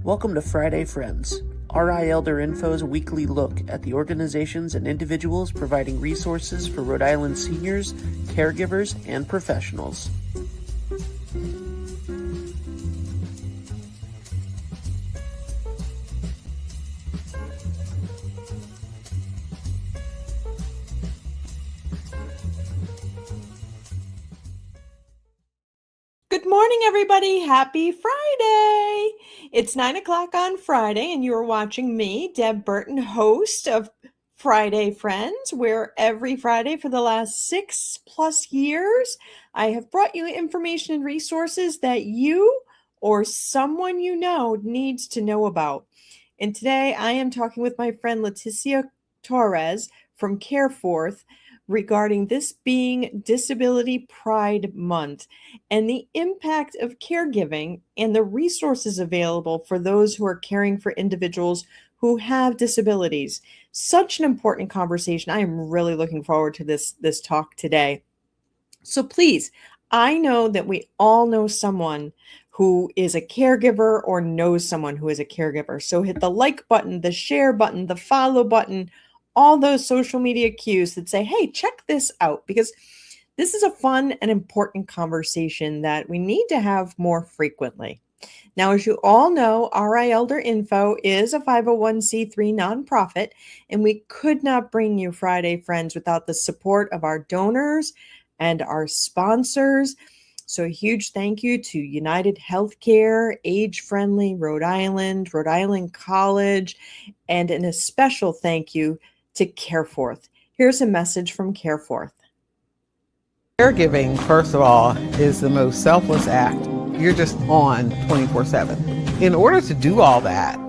Welcome to Friday Friends, RI Elder Info's weekly look at the organizations and individuals providing resources for Rhode Island seniors, caregivers, and professionals. Good morning, everybody. Happy Friday. It's 9 o'clock on Friday, and you're watching me, Deb Burton, host of Friday Friends, where every Friday for the last 6+ years, I have brought you information and resources that you or someone you know needs to know about. And today I am talking with my friend Leticia Torres from CareForth regarding this being Disability Pride Month and the impact of caregiving and the resources available for those who are caring for individuals who have disabilities. Such an important conversation. I am really looking forward to this talk today. So please, I know that we all know someone who is a caregiver or knows someone who is a caregiver. So hit the like button, the share button, the follow button, all those social media cues that say, hey, check this out, because this is a fun and important conversation that we need to have more frequently. Now, as you all know, RI Elder Info is a 501c3 nonprofit, and we could not bring you Friday Friends without the support of our donors and our sponsors. So a huge thank you to United Healthcare, Age Friendly Rhode Island College, and a special thank you to CareForth. Here's a message from CareForth. Caregiving, first of all, is the most selfless act. You're just on 24/7. In order to do all that,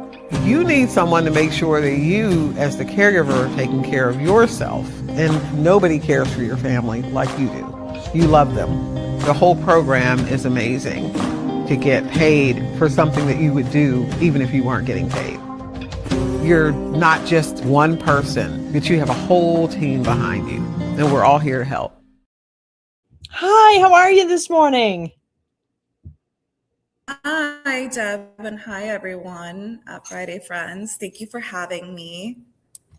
you need someone to make sure that you, as the caregiver, are taking care of yourself. And nobody cares for your family like you do. You love them. The whole program is amazing. To get paid for something that you would do even if you weren't getting paid. You're not just one person, but you have a whole team behind you, and we're all here to help. Hi, how are you this morning? Hi, Deb, and hi, everyone at Friday Friends. Thank you for having me.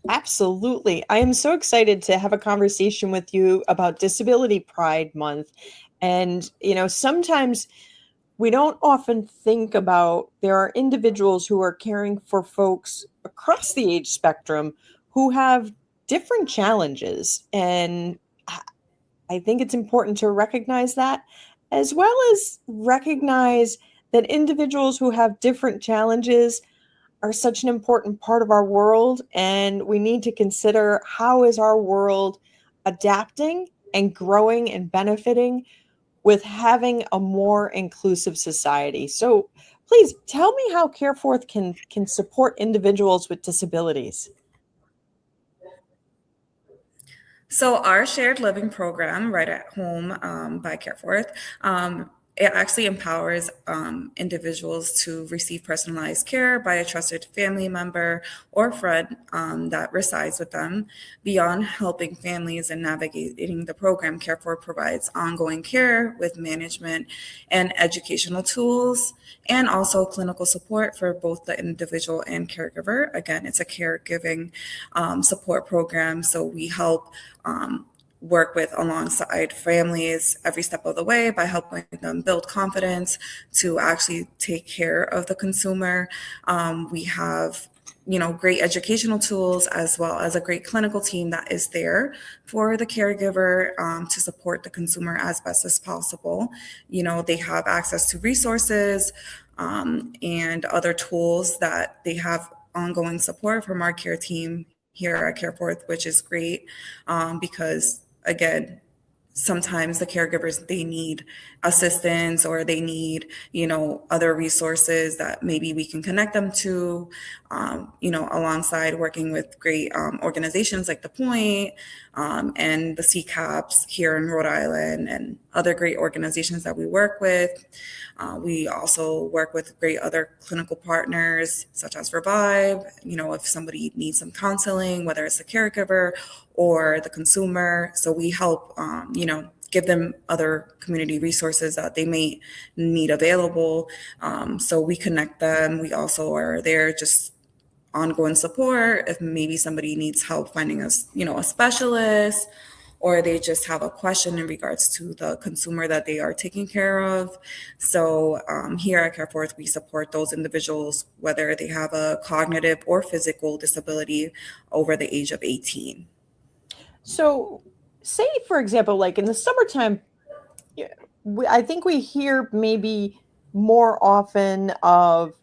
Absolutely. I am so excited to have a conversation with you about Disability Pride Month. And, sometimes we don't often think about there are individuals who are caring for folks across the age spectrum who have different challenges. And I think it's important to recognize that, as well as recognize that individuals who have different challenges are such an important part of our world. And we need to consider, how is our world adapting and growing and benefiting with having a more inclusive society. So please tell me how CareForth can support individuals with disabilities. So our shared living program, Right at Home by CareForth, it actually empowers individuals to receive personalized care by a trusted family member or friend that resides with them. Beyond helping families and navigating the program, CareForth provides ongoing care with management and educational tools, and also clinical support for both the individual and caregiver. Again, it's a caregiving support program, so we help work with alongside families every step of the way by helping them build confidence to actually take care of the consumer. We have great educational tools, as well as a great clinical team that is there for the caregiver to support the consumer as best as possible. They have access to resources and other tools that they have ongoing support from our care team here at CareForth, which is great because, again, sometimes the caregivers, they need assistance, or they need, other resources that maybe we can connect them to, alongside working with great organizations like The Point and the CCAPS here in Rhode Island, and other great organizations that we work with. We also work with great other clinical partners such as Revive. If somebody needs some counseling, whether it's the caregiver or the consumer. So we help, give them other community resources that they may need available. So we connect them. We also are there just ongoing support if maybe somebody needs help finding a specialist, or they just have a question in regards to the consumer that they are taking care of. So here at CareForth, we support those individuals, whether they have a cognitive or physical disability over the age of 18. So, say, for example, like in the summertime, I think we hear maybe more often of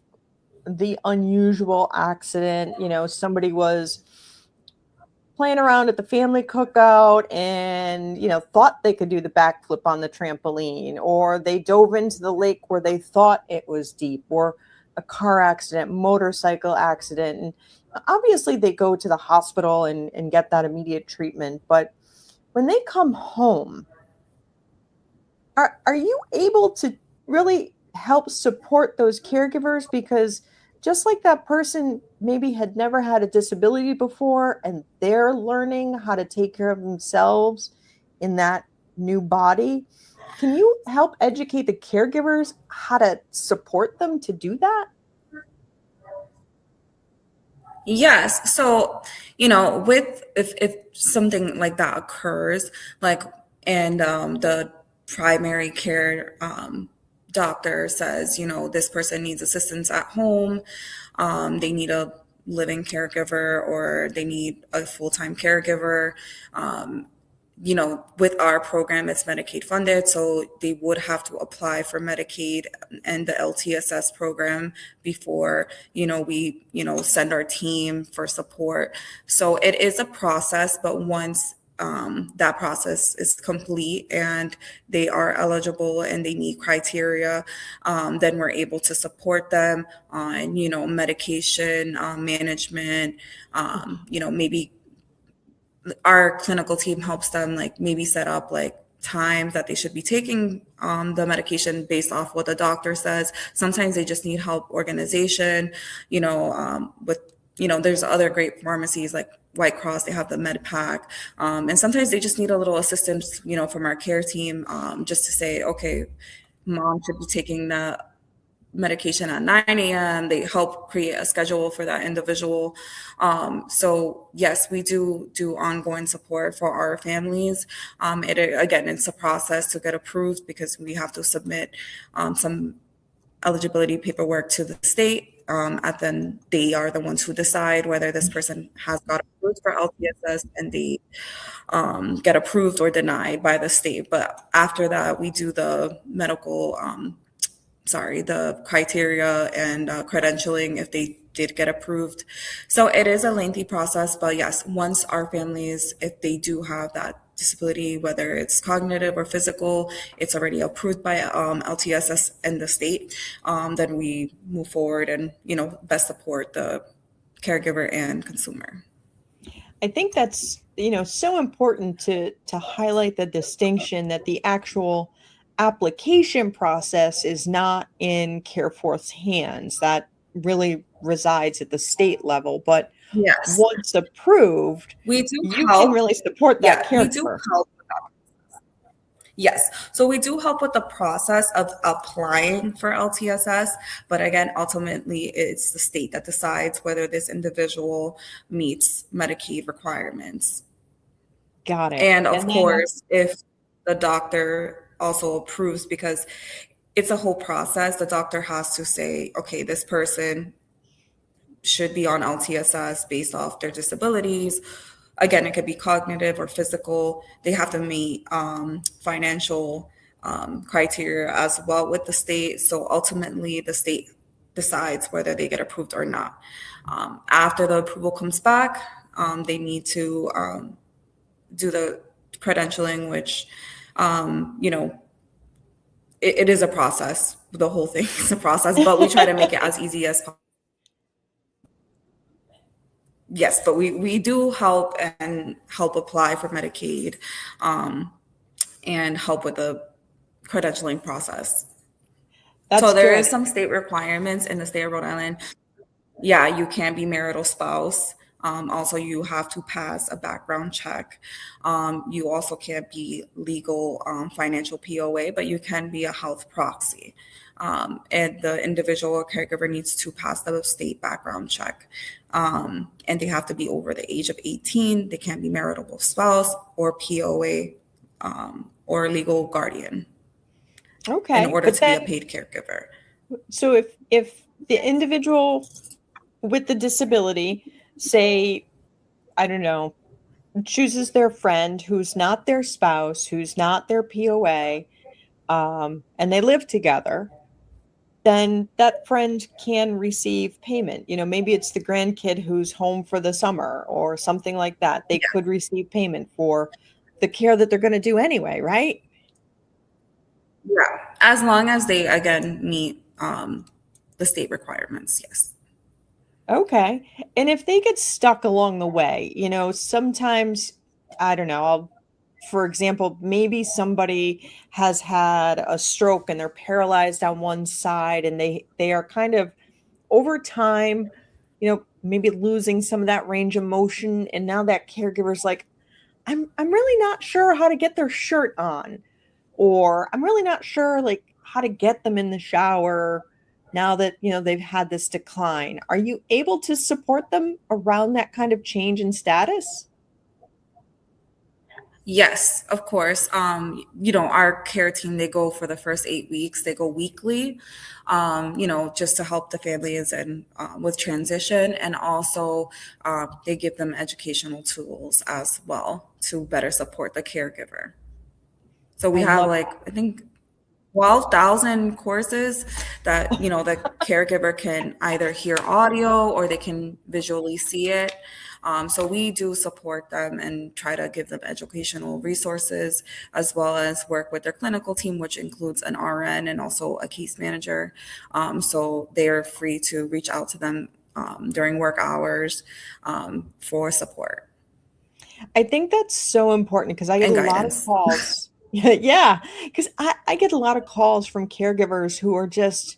the unusual accident. Somebody was playing around at the family cookout and, thought they could do the backflip on the trampoline, or they dove into the lake where they thought it was deep, or a car accident, motorcycle accident. And obviously they go to the hospital and get that immediate treatment. But when they come home, are you able to really help support those caregivers? Because just like that person maybe had never had a disability before and they're learning how to take care of themselves in that new body, can you help educate the caregivers how to support them to do that? Yes. So, with if something like that occurs, and the primary care doctor says, this person needs assistance at home, they need a living caregiver, or they need a full-time caregiver. With our program, it's Medicaid funded, so they would have to apply for Medicaid and the LTSS program before, we, send our team for support. So it is a process, but once that process is complete and they are eligible and they meet criteria, then we're able to support them on, medication management, maybe our clinical team helps them maybe set up times that they should be taking the medication based off what the doctor says. Sometimes they just need help organization, with, there's other great pharmacies like White Cross, they have the med pack. And sometimes they just need a little assistance, from our care team, just to say, okay, mom should be taking the medication at 9 a.m. They help create a schedule for that individual. So yes, we do ongoing support for our families. It's a process to get approved because we have to submit some eligibility paperwork to the state. And then they are the ones who decide whether this person has got approved for LTSS, and they get approved or denied by the state. But after that, we do the medical the criteria and credentialing if they did get approved. So it is a lengthy process, but yes, once our families, if they do have that disability, whether it's cognitive or physical, it's already approved by LTSS and the state, then we move forward and, best support the caregiver and consumer. I think that's, so important to highlight the distinction that the actual application process is not in CareForth's hands. That really resides at the state level. But yes, once approved, we do you can really support that caregiver. We do help with that. Yes. So we do help with the process of applying for LTSS. But again, ultimately, it's the state that decides whether this individual meets Medicaid requirements. Got it. And of course, if the doctor also approves, because it's a whole process, the doctor has to say, okay, this person should be on LTSS based off their disabilities. Again, it could be cognitive or physical. They have to meet financial criteria as well with the state. So ultimately, the state decides whether they get approved or not. After the approval comes back, they need to do the credentialing, which it is a process. The whole thing is a process, but we try to make it as easy as possible. Yes, but we do help apply for Medicaid, and help with the credentialing process. So there is some state requirements in the state of Rhode Island. Yeah, you can't be marital spouse. Also, you have to pass a background check. You also can't be legal financial POA, but you can be a health proxy. And the individual or caregiver needs to pass the state background check. And they have to be over the age of 18. They can't be marital spouse or POA or legal guardian Okay. in order But to be a then, paid caregiver. so if the individual with the disability, say, I don't know, chooses their friend who's not their spouse, who's not their POA, and they live together, then that friend can receive payment. You know, maybe it's the grandkid who's home for the summer or something like that. They could receive payment for the care that they're going to do anyway, right? Yeah, as long as they again meet the state requirements. Yes. Okay. And if they get stuck along the way, you know, sometimes, I don't know, for example, maybe somebody has had a stroke and they're paralyzed on one side and they are kind of over time, you know, maybe losing some of that range of motion. And now that caregiver's like, I'm really not sure how to get their shirt on, or I'm really not sure like how to get them in the shower now that, you know, they've had this decline. Are you able to support them around that kind of change in status? Yes, of course. Our care team, they go for the first 8 weeks. They go weekly, just to help the families and with transition. And also they give them educational tools as well to better support the caregiver. So we I have love I think 12,000 courses that, the caregiver can either hear audio or they can visually see it. So we do support them and try to give them educational resources, as well as work with their clinical team, which includes an RN and also a case manager. So they are free to reach out to them during work hours for support I think that's so important because I get and a lot of guidance. calls. Yeah, because I get a lot of calls from caregivers who are just,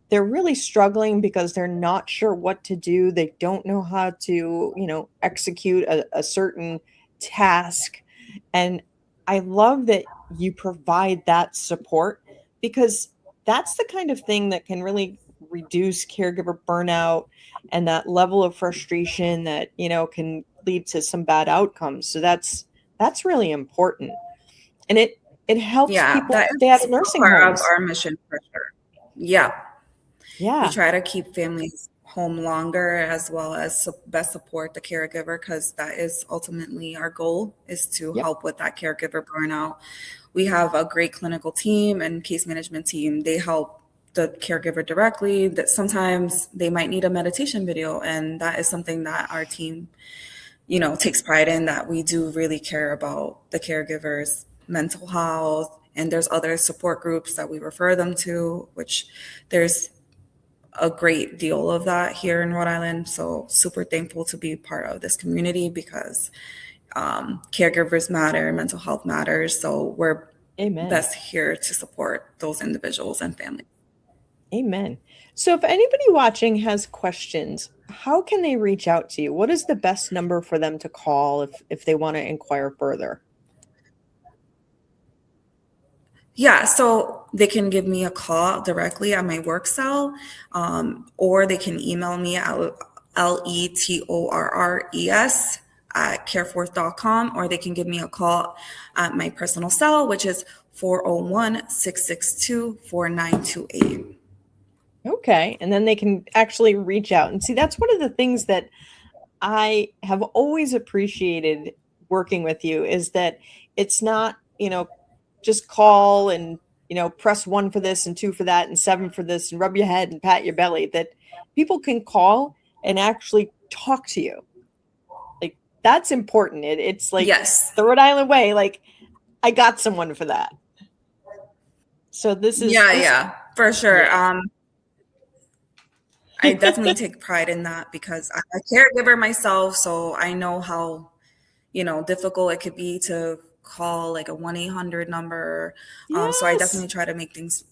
they're really struggling because they're not sure what to do. They don't know how to, you know, execute a certain task. And I love that you provide that support because that's the kind of thing that can really reduce caregiver burnout and that level of frustration that, you know, can lead to some bad outcomes. So that's really important. And it helps Yeah, people that stay out is of nursing part of homes. our mission for sure. Yeah. We Yeah. try to keep families home longer as well as best support the caregiver, because that is ultimately our goal, is to Yep. help with that caregiver burnout. We have a great clinical team and case management team. They help the caregiver directly. That sometimes they might need a meditation video, and that is something that our team, takes pride in, that we do really care about the caregiver's mental health. And there's other support groups that we refer them to, which there's a great deal of that here in Rhode Island. So super thankful to be part of this community, because caregivers matter, mental health matters. So we're Amen. best here to support those individuals and families. Amen. So if anybody watching has questions, how can they reach out to you? What is the best number for them to call if they want to inquire further? Yeah, so they can give me a call directly at my work cell, or they can email me at letorres at careforth.com, or they can give me a call at my personal cell, which is 401-662-4928. Okay. And then they can actually reach out. And see, that's one of the things that I have always appreciated working with you, is that it's not, you know, just call and, you know, press 1 for this and 2 for that and 7 for this and rub your head and pat your belly. That people can call and actually talk to you. Like, that's important. It's like Yes. the Rhode Island way. Like, I got someone for that. So this is Yeah, for sure. Yeah. I definitely take pride in that, because I'm a caregiver myself, so I know how, difficult it could be to call like a 1-800 number. So I Yes. definitely try to make things,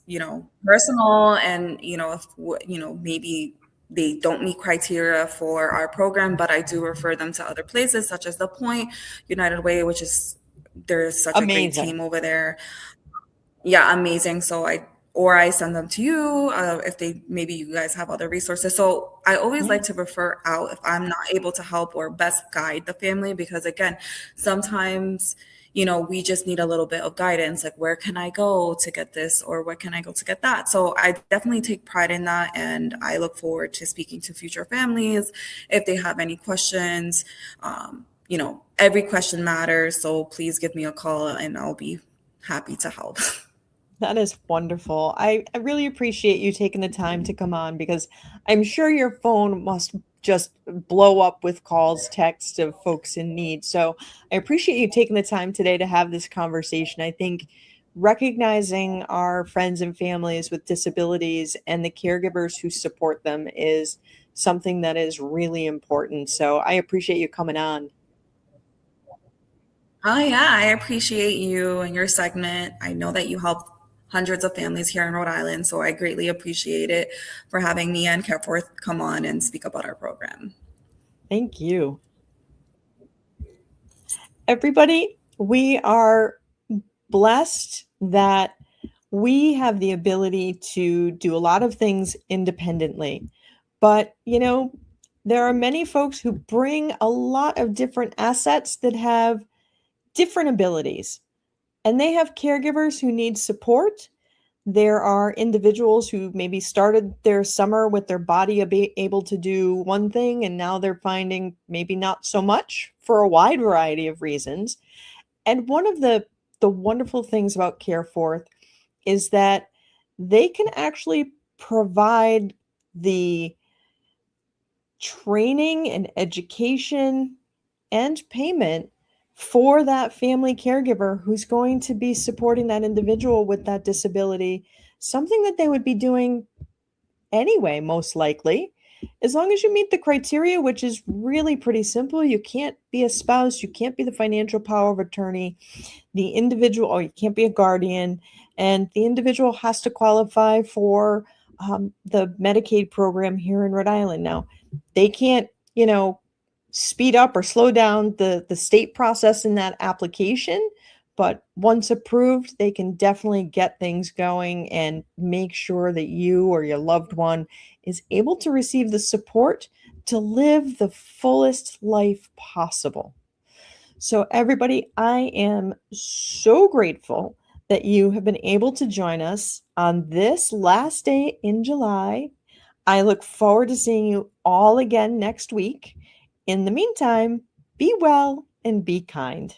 personal, and, if, maybe they don't meet criteria for our program, but I do refer them to other places such as The Point, United Way, which is, there's such a great Amazing. team over there. Yeah, amazing. So I send them to you if they, maybe you guys have other resources. So I always Yeah. like to refer out if I'm not able to help or best guide the family, because again, sometimes, we just need a little bit of guidance, like where can I go to get this, or where can I go to get that? So I definitely take pride in that, and I look forward to speaking to future families if they have any questions. Every question matters, so please give me a call and I'll be happy to help. That is wonderful. I really appreciate you taking the time to come on, because I'm sure your phone must just blow up with calls, texts of folks in need. So I appreciate you taking the time today to have this conversation. I think recognizing our friends and families with disabilities and the caregivers who support them is something that is really important. So I appreciate you coming on. Oh, yeah, I appreciate you and your segment. I know that you help hundreds of families here in Rhode Island, so I greatly appreciate it for having me and CareForth come on and speak about our program. Thank you. Everybody, we are blessed that we have the ability to do a lot of things independently. But, there are many folks who bring a lot of different assets that have different abilities, and they have caregivers who need support. There are individuals who maybe started their summer with their body able to do one thing, and now they're finding maybe not so much for a wide variety of reasons. And one of the wonderful things about CareForth is that they can actually provide the training and education and payment for that family caregiver who's going to be supporting that individual with that disability, something that they would be doing anyway, most likely. As long as you meet the criteria, which is really pretty simple. You can't be a spouse, you can't be the financial power of attorney, the individual, or you can't be a guardian, and the individual has to qualify for the Medicaid program here in Rhode Island. Now, they can't, speed up or slow down the state process in that application, but once approved, they can definitely get things going and make sure that you or your loved one is able to receive the support to live the fullest life possible. So, everybody, I am so grateful that you have been able to join us on this last day in July. I look forward to seeing you all again next week. In the meantime, be well and be kind.